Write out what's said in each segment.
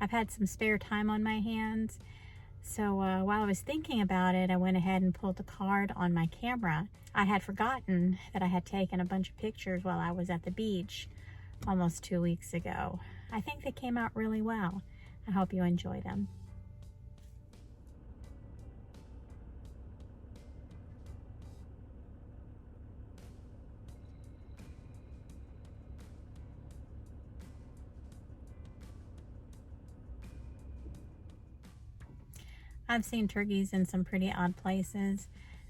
I've had some spare time on my hands. So while I was thinking about it, I went ahead and pulled the card on my camera. I had forgotten that I had taken a bunch of pictures while I was at the beach almost 2 weeks ago. I think they came out really well. I hope you enjoy them. I've seen turkeys in some pretty odd places,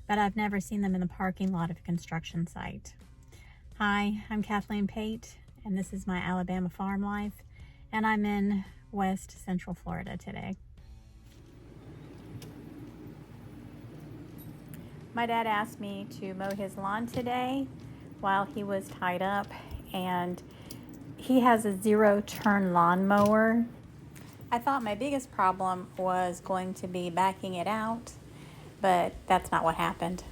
but I've never seen them in the parking lot of a construction site. Hi, I'm Kathleen Pate, and this is my Alabama farm life, and I'm in West Central Florida today. My dad asked me to mow his lawn today while he was tied up, and he has a zero-turn lawnmower. I thought my biggest problem was going to be backing it out, but that's not what happened.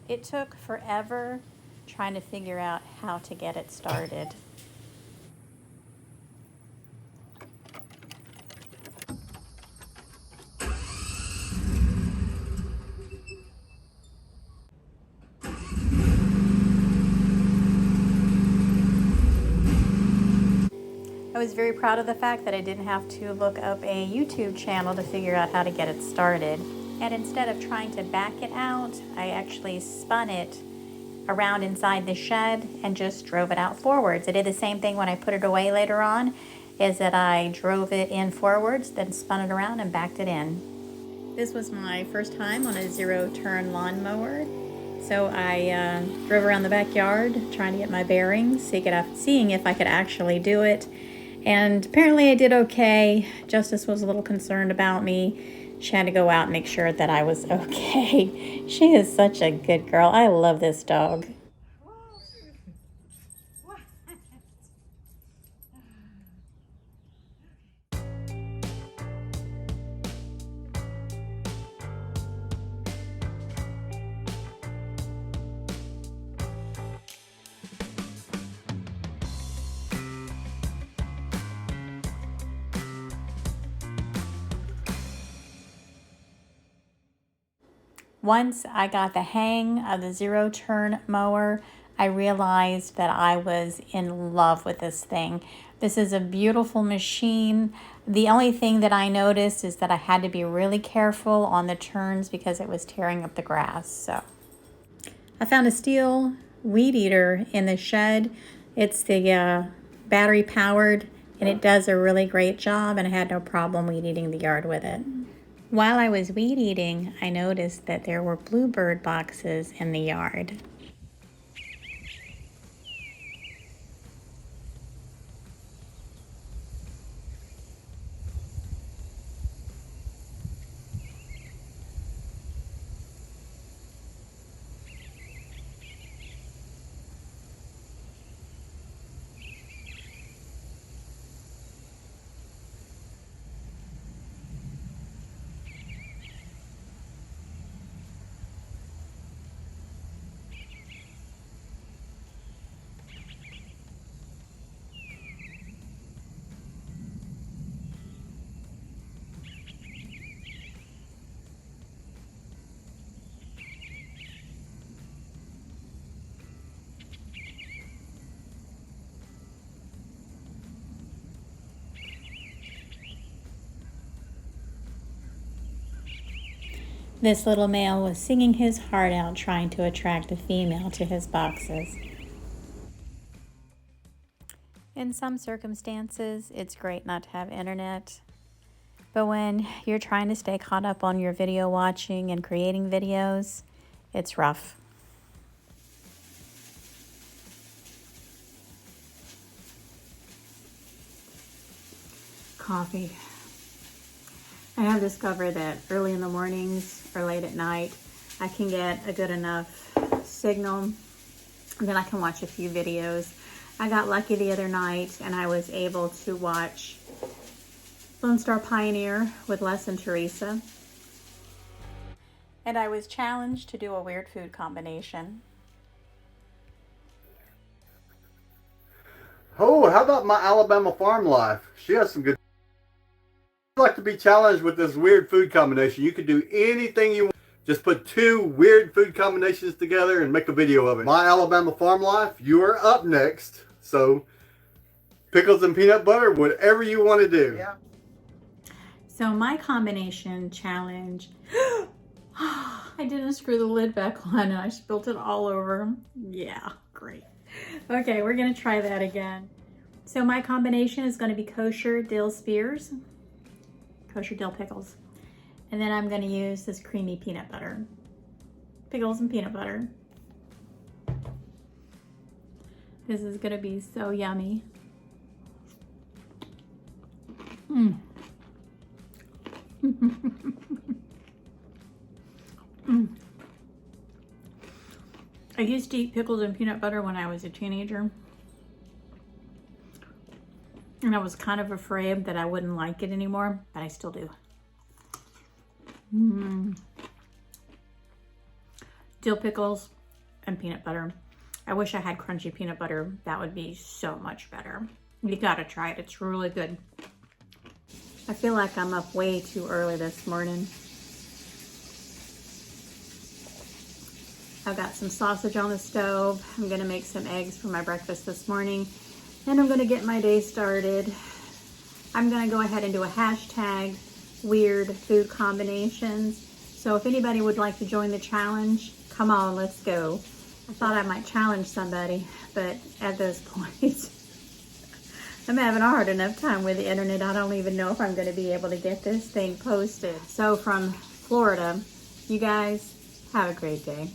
It took forever trying to figure out how to get it started. I was very proud of the fact that I didn't have to look up a YouTube channel to figure out how to get it started. And instead of trying to back it out, I actually spun it around inside the shed and just drove it out forwards. I did the same thing when I put it away later on, is that I drove it in forwards, then spun it around and backed it in. This was my first time on a zero-turn lawnmower. So I drove around the backyard trying to get my bearings, seeing if I could actually do it. And apparently I did okay. Justice was a little concerned about me. She had to go out and make sure that I was okay. She is such a good girl. I love this dog. Once I got the hang of the zero-turn mower, I realized that I was in love with this thing. This is a beautiful machine. The only thing that I noticed is that I had to be really careful on the turns because it was tearing up the grass. So I found a steel weed eater in the shed. It's the battery powered, and it does a really great job, and I had no problem weed eating the yard with it. While I was weed eating, I noticed that there were bluebird boxes in the yard. This little male was singing his heart out trying to attract a female to his boxes. In some circumstances, it's great not to have internet. But when you're trying to stay caught up on your video watching and creating videos, it's rough. Coffee. I have discovered that early in the mornings or late at night, I can get a good enough signal, and then I can watch a few videos. I got lucky the other night and I was able to watch Lone Star Pioneer with Les and Theresa. And I was challenged to do a weird food combination. Oh, how about my Alabama farm life? She has some good. I'd like to be challenged with this weird food combination. You could do anything you want. Just put two weird food combinations together and make a video of it. My Alabama farm life, you are up next. So, pickles and peanut butter, whatever you want to do. Yeah. So my combination challenge, I didn't screw the lid back on and I spilled it all over. Yeah, great. Okay, we're gonna try that again. So my combination is gonna be kosher dill spears, kosher dill pickles. And then I'm gonna use this creamy peanut butter. Pickles and peanut butter. This is gonna be so yummy. Mm. Mm. I used to eat pickles and peanut butter when I was a teenager. And I was kind of afraid that I wouldn't like it anymore, but I still do. Mm. Dill pickles and peanut butter. I wish I had crunchy peanut butter. That would be so much better. You gotta try it. It's really good. I feel like I'm up way too early this morning. I've got some sausage on the stove. I'm gonna make some eggs for my breakfast this morning. And I'm gonna get my day started. I'm gonna go ahead and do a hashtag weird food combinations. So if anybody would like to join the challenge, come on, let's go. I thought I might challenge somebody, but at this point, I'm having a hard enough time with the internet. I don't even know if I'm gonna be able to get this thing posted. So from Florida, you guys have a great day.